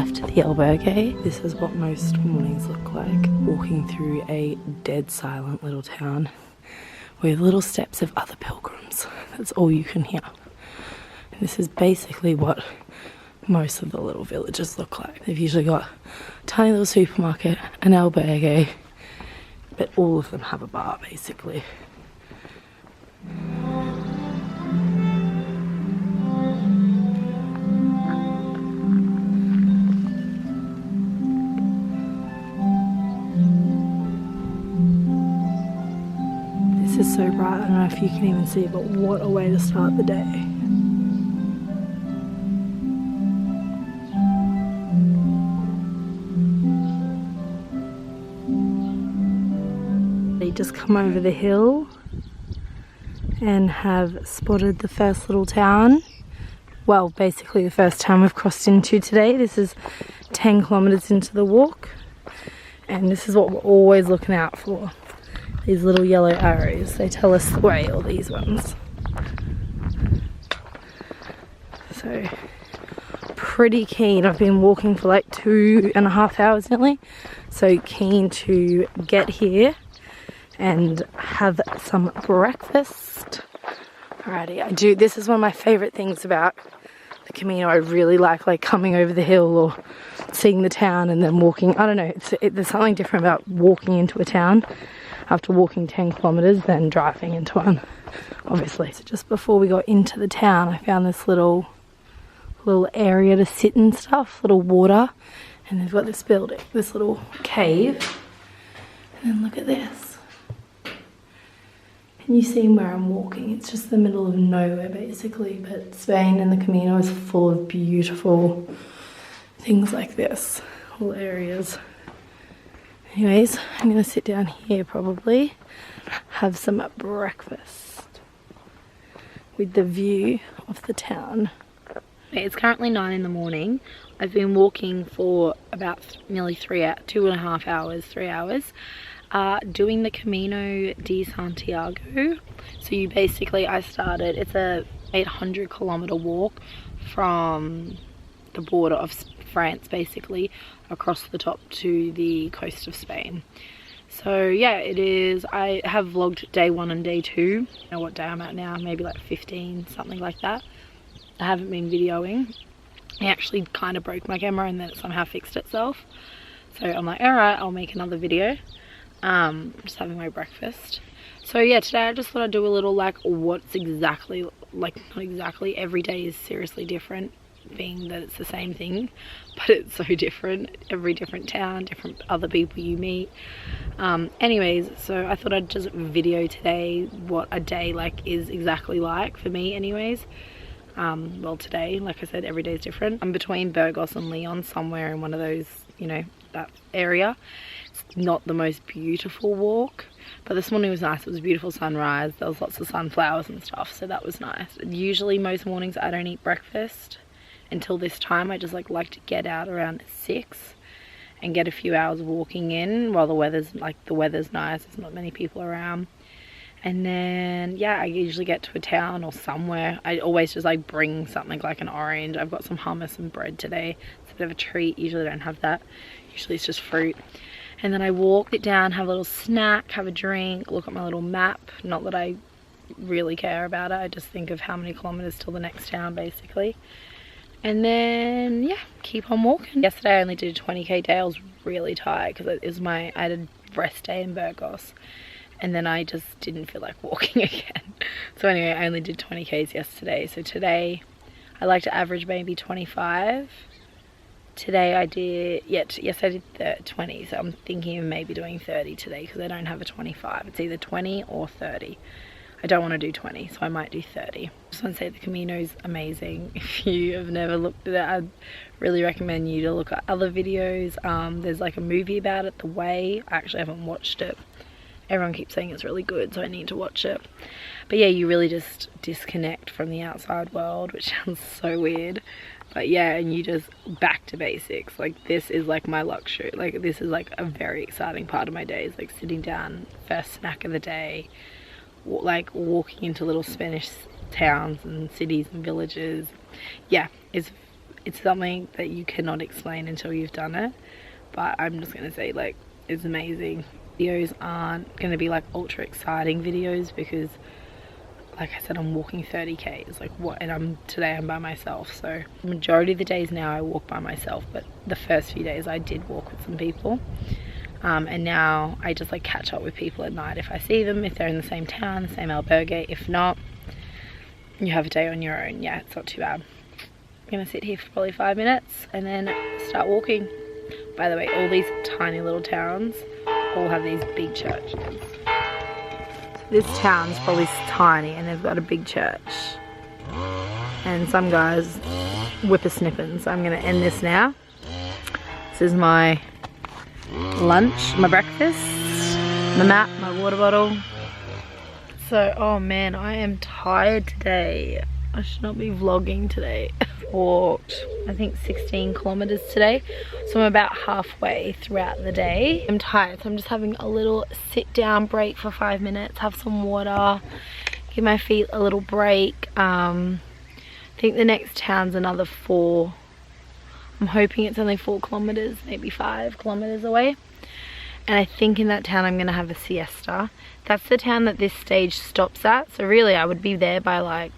left the albergue. This is what most mornings look like, walking through a dead silent little town with little steps of other pilgrims. That's all you can hear. And this is basically what most of the little villages look like. They've usually got a tiny little supermarket, an albergue, but all of them have a bar basically. This is so bright, I don't know if you can even see, but what a way to start the day. They just come over the hill and have spotted the first little town. Well, basically the first town we've crossed into today. This is 10 kilometers into the walk, and this is what we're always looking out for. These little yellow arrows, they tell us the way, or these ones. So, pretty keen. I've been walking for like 2.5 hours nearly, so keen to get here and have some breakfast. Alrighty, this is one of my favorite things about the Camino. I really like coming over the hill or seeing the town and then walking. I don't know, there's something different about walking into a town after walking 10 kilometers than driving into one, obviously. So just before we got into the town, I found this little area to sit and stuff, little water, and they've got this building, this little cave. And then look at this. Can you see where I'm walking? It's just the middle of nowhere basically, but Spain and the Camino is full of beautiful things like this, little areas. Anyways, I'm gonna sit down here probably, have some breakfast with the view of the town. It's currently 9 in the morning. I've been walking for about nearly 2.5 hours, 3 hours, doing the Camino de Santiago. So you basically, it's a 800 kilometer walk from the border of France basically across the top to the coast of Spain. So yeah, it is. I have vlogged day 1 and day 2. I don't know what day I'm at now, maybe like 15, something like that. I haven't been videoing. I actually kind of broke my camera and then it somehow fixed itself. So I'm like, alright, I'll make another video. Just having my breakfast. So yeah, today I just thought I'd do a little what's exactly, not exactly, every day is seriously different, being that it's the same thing, but it's so different. Every different town, different other people you meet. Anyways, so I thought I'd just video today what a day is exactly like for me anyways. Well, today, like I said, every day is different. I'm between Burgos and Leon, somewhere in one of those, that area. It's not the most beautiful walk, but this morning was nice. It was a beautiful sunrise. There was lots of sunflowers and stuff, so that was nice. Usually most mornings I don't eat breakfast until this time. I just like to get out around 6 and get a few hours walking in while the weather's nice. There's not many people around. And then yeah, I usually get to a town or somewhere. I always just bring something like an orange. I've got some hummus and bread today. It's a bit of a treat. Usually I don't have that. Usually it's just fruit. And then I walk it down, have a little snack, have a drink, look at my little map. Not that I really care about it. I just think of how many kilometers till the next town basically. And then yeah, keep on walking. Yesterday I only did a 20k day. I was really tired because I had a rest day in Burgos. And then I just didn't feel like walking again. So anyway, I only did 20k's yesterday. So today, I like to average maybe 25. Today I did, yes I did 20. So I'm thinking of maybe doing 30 today because I don't have a 25. It's either 20 or 30. I don't want to do 20, so I might do 30. I just want to say the Camino's amazing. If you have never looked at it, I'd really recommend you to look at other videos. There's a movie about it, The Way. I actually haven't watched it. Everyone keeps saying it's really good, so I need to watch it. But yeah, you really just disconnect from the outside world, which sounds so weird. But yeah, and you just back to basics. This is my luxury. This is a very exciting part of my days. Sitting down, first snack of the day, walking into little Spanish towns and cities and villages. Yeah, it's it's something that you cannot explain until you've done it. But I'm just gonna say, like, it's amazing. Videos aren't gonna be like ultra exciting videos because, like I said, I'm walking 30k. It's like what, and today I'm by myself. So the majority of the days now I walk by myself, but the first few days I did walk with some people. And now I just like catch up with people at night if I see them, if they're in the same town, the same albergue. If not, you have a day on your own. Yeah, it's not too bad. I'm gonna sit here for probably 5 minutes and then start walking. By the way, all these tiny little towns all have these big churches. This town's probably tiny and they've got a big church. And some guys whippersnipping. So I'm gonna end this now. This is my lunch, my breakfast, my map, my water bottle. So, oh man, I am tired today. I should not be vlogging today. I've walked, I think 16 kilometers today. So I'm about halfway throughout the day. I'm tired, so I'm just having a little sit down break for 5 minutes, have some water, give my feet a little break. I think the next town's another 4. I'm hoping it's only 4 kilometers, maybe 5 kilometers away. And I think in that town I'm gonna have a siesta. That's the town that this stage stops at. So really I would be there by like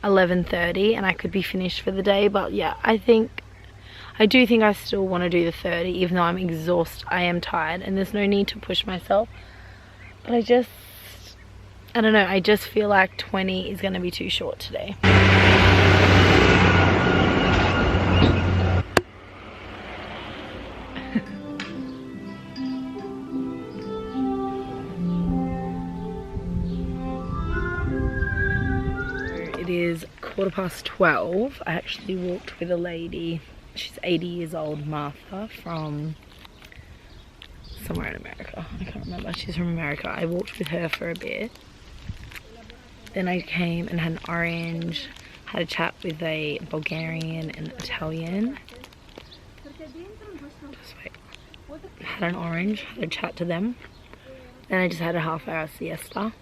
11:30 and I could be finished for the day. But yeah, I do think I still want to do the 30 even though I'm exhausted. I am tired and there's no need to push myself. But I don't know, I just feel like 20 is gonna be too short today. It is 12:15. I actually walked with a lady, she's 80 years old, Martha, from somewhere in America. I can't remember, she's from America. I walked with her for a bit. Then I came and had an orange, had a chat with a Bulgarian and Italian. Just wait. Had an orange, had a chat to them. Then I just had a half-hour siesta.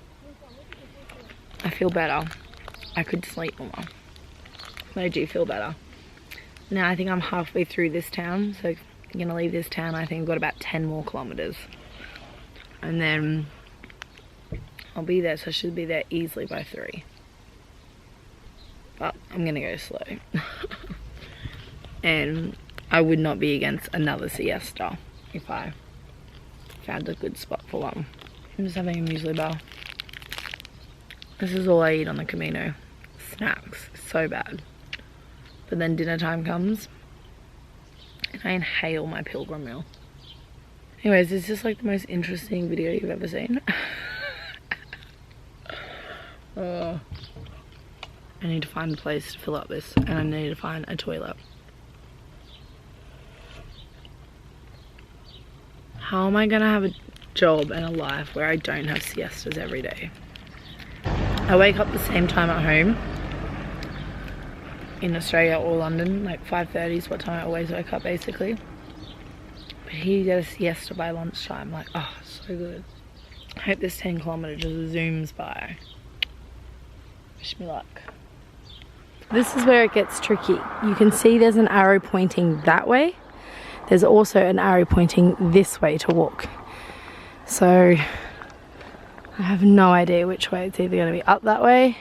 I feel better. I could sleep more, but I do feel better. Now I think I'm halfway through this town, so I'm gonna leave this town. I think I've got about 10 more kilometers. And then I'll be there, so I should be there easily by 3. But I'm gonna go slow. And I would not be against another siesta if I found a good spot for one. I'm just having a muesli bar. This is all I eat on the Camino. Snacks, so bad. But then dinner time comes and I inhale my pilgrim meal. Anyways, it's just like the most interesting video you've ever seen. I need to find a place to fill up this and I need to find a toilet. How am I gonna have a job and a life where I don't have siestas every day? I wake up the same time at home in Australia or London, like 5:30 is what time I always wake up basically. But here you get a siesta by lunchtime, like, oh, so good. I hope this 10 kilometers just zooms by. Wish me luck. This is where it gets tricky. You can see there's an arrow pointing that way. There's also an arrow pointing this way to walk. So I have no idea which way. It's either going to be up that way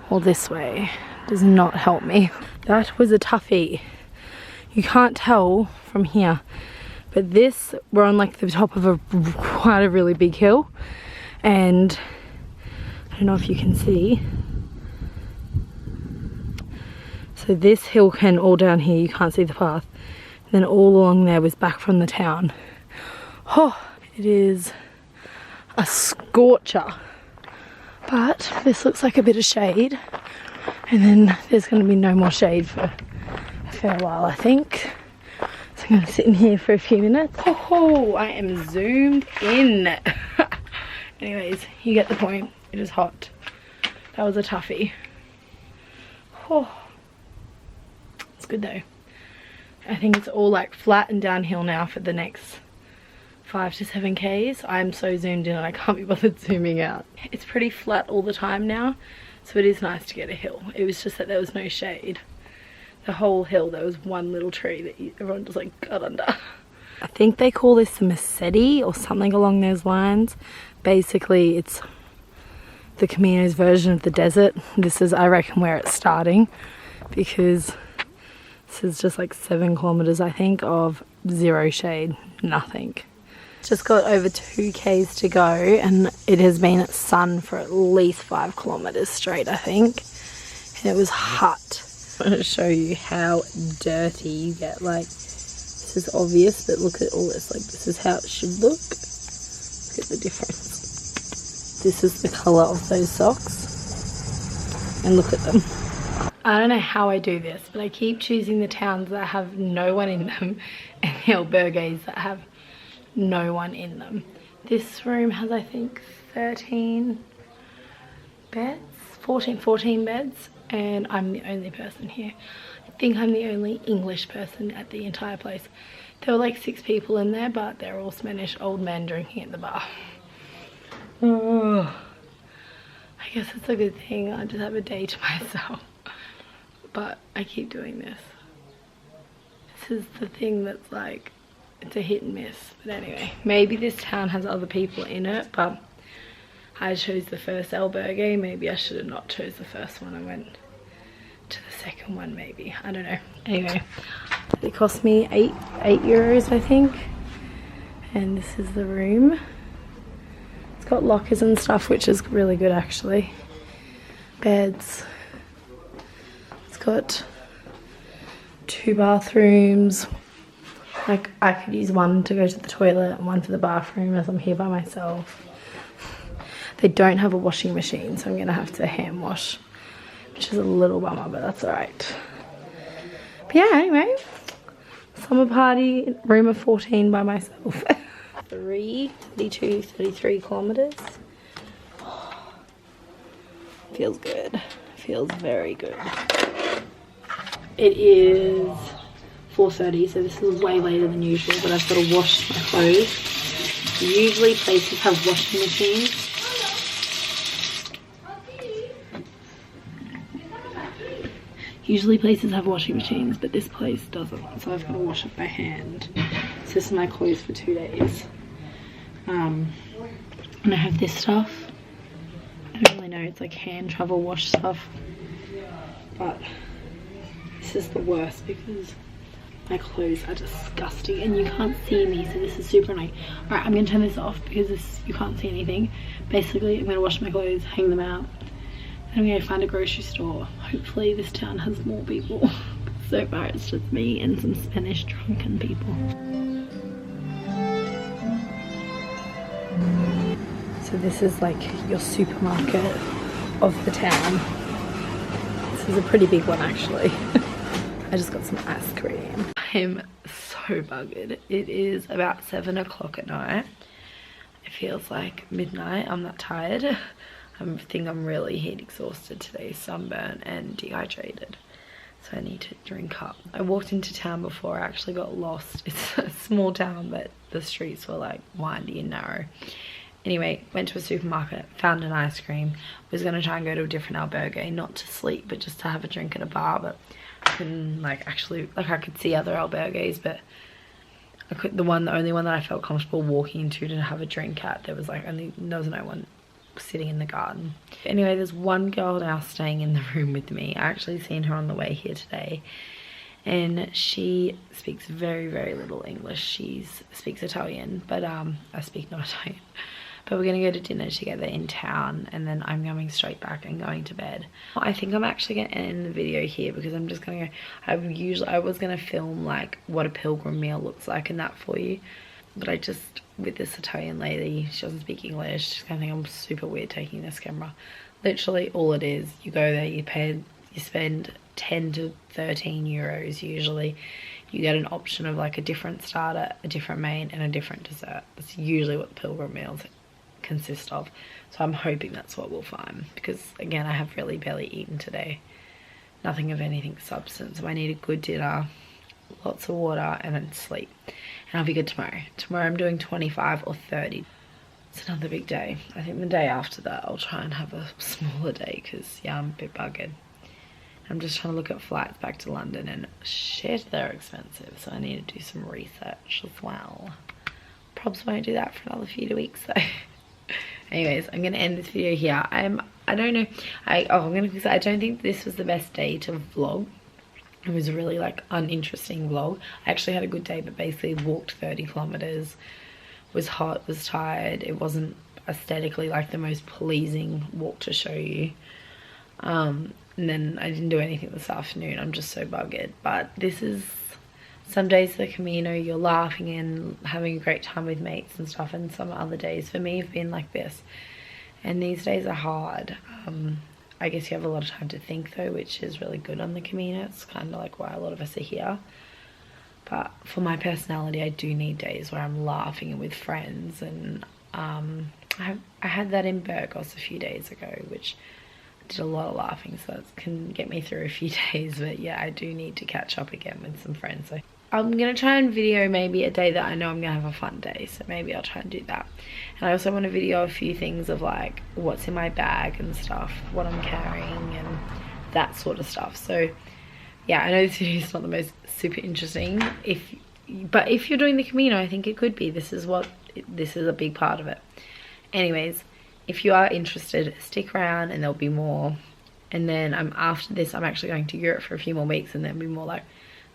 or this way. Does not help me. That was a toughie. You can't tell from here, but this, we're on like the top of quite a really big hill, and I don't know if you can see. So this hill can all down here, you can't see the path. And then all along there was back from the town. Oh, it is a scorcher. But this looks like a bit of shade. And then there's going to be no more shade for a fair while, I think. So I'm going to sit in here for a few minutes. Oh, I am zoomed in. Anyways, you get the point. It is hot. That was a toughie. Oh, it's good though. I think it's all like flat and downhill now for the next 5 to 7 Ks. I'm so zoomed in and I can't be bothered zooming out. It's pretty flat all the time now, so it is nice to get a hill. It was just that there was no shade. the whole hill there was one little tree that everyone just like got under. I think they call this the Mercedes or something along those lines. Basically it's the Camino's version of the desert. This is, I reckon, where it's starting, because this is just like 7 kilometers, I think, of zero shade, nothing. Just got over 2 k's to go, and it has been sun for at least 5 kilometers straight, I think, and it was hot. I'm going to show you how dirty you get. Like, this is obvious, but look at all this. Like, this is how it should look. Look at the difference. This is the color of those socks, and look at them. I don't know how I do this, but I keep choosing the towns that have no one in them and the albergues that have no one in them. This room has, I think, 13 beds, 14 beds, and I'm the only person here. I think I'm the only English person at the entire place. There were like 6 people in there, but they're all Spanish old men drinking at the bar. Oh, I guess it's a good thing I just have a day to myself. But I keep doing this. This is the thing that's like, it's a hit and miss. But anyway, maybe this town has other people in it, but I chose the first albergue. Maybe I should have not chose the first one. I went to the second one maybe. I don't know. Anyway, it cost me 8 euros, I think. And this is the room. It's got lockers and stuff, which is really good actually. Beds. Got 2 bathrooms. Like, I could use one to go to the toilet and one for the bathroom as I'm here by myself. They don't have a washing machine, so I'm gonna have to hand wash, which is a little bummer, but that's all right. But yeah, anyway, summer party, room of 14 by myself. 32, 33 kilometers. Feels good. Feels very good. It is 4:30, so this is way later than usual, but I've got to wash my clothes. Usually places have washing machines. Usually places have washing machines, but this place doesn't, so I've got to wash it by hand. So this is my clothes for 2 days. And I have this stuff. I don't really know, it's like hand travel wash stuff, but this is the worst because my clothes are disgusting and you can't see me, so this is super annoying. Alright, I'm gonna turn this off because you can't see anything. Basically, I'm gonna wash my clothes, hang them out, and I'm gonna find a grocery store. Hopefully this town has more people. So far it's just me and some Spanish drunken people. So this is like your supermarket of the town. This is a pretty big one actually. I just got some ice cream. I'm so buggered. It is about 7 o'clock at night. It feels like midnight. I'm not tired. I think I'm really heat exhausted today, sunburnt and dehydrated. So I need to drink up. I walked into town before, I actually got lost. It's a small town, but the streets were like windy and narrow. Anyway, went to a supermarket, found an ice cream. Was gonna try and go to a different albergue, not to sleep, but just to have a drink at a bar, but I couldn't, like, actually, like, I could see other albergues, but I could, the only one that I felt comfortable walking into to have a drink at, there was like there was no one sitting in the garden. Anyway, there's one girl now staying in the room with me. I actually seen her on the way here today, and she speaks very, very little English. She speaks Italian, but I speak not Italian. But we're gonna go to dinner together in town, and then I'm coming straight back and going to bed. I think I'm actually gonna end the video here because I'm just gonna go, I was gonna film like what a pilgrim meal looks like and that for you, but I just, with this Italian lady, she doesn't speak English, she's gonna think I'm super weird taking this camera. Literally all it is, you go there, you spend 10 to 13 euros usually. You get an option of like a different starter, a different main, and a different dessert. That's usually what the pilgrim meals consist of. So I'm hoping that's what we'll find, because again, I have really barely eaten today. Nothing of anything substance. So I need a good dinner, lots of water, and then sleep. And I'll be good tomorrow. Tomorrow I'm doing 25 or 30. It's another big day. I think the day after that I'll try and have a smaller day because, yeah, I'm a bit buggered. I'm just trying to look at flights back to London, and shit, they're expensive, so I need to do some research as well. Probs won't do that for another few weeks though. Anyways, I'm gonna end this video here. I don't know, I don't think this was the best day to vlog. It was a really like uninteresting vlog. I actually had a good day, but basically walked 30 kilometers, was hot, was tired. It wasn't aesthetically like the most pleasing walk to show you. And then I didn't do anything this afternoon. I'm just so buggered. But this is some days of the Camino, you're laughing and having a great time with mates and stuff, and some other days for me have been like this. And these days are hard. I guess you have a lot of time to think though, which is really good on the Camino. It's kind of like why a lot of us are here. But for my personality, I do need days where I'm laughing with friends, and I had that in Burgos a few days ago, which did a lot of laughing, so it can get me through a few days. But yeah, I do need to catch up again with some friends. So I'm gonna try and video maybe a day that I know I'm gonna have a fun day, so maybe I'll try and do that. And I also want to video a few things of like what's in my bag and stuff, what I'm carrying and that sort of stuff. So yeah, I know this video is not the most super interesting, but if you're doing the Camino, I think it could be. This is a big part of it. Anyways, if you are interested, stick around and there'll be more. And then after this, I'm actually going to Europe for a few more weeks, and then be more like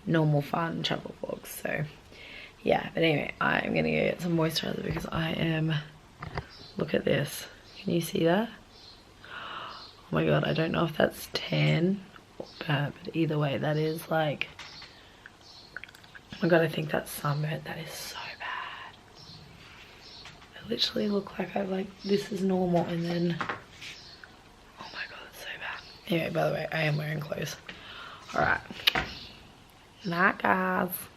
normal fun travel vlogs. So yeah, but anyway, I'm gonna go get some moisturizer because I am, look at this, can you see that? Oh my god, I don't know if that's tan or bad, but either way, that is like, oh my god, I think that's sunburnt. That is so bad. I literally look like this is normal, and then, oh my god, it's so bad. Anyway, by the way, I am wearing clothes. Alright. Night, guys.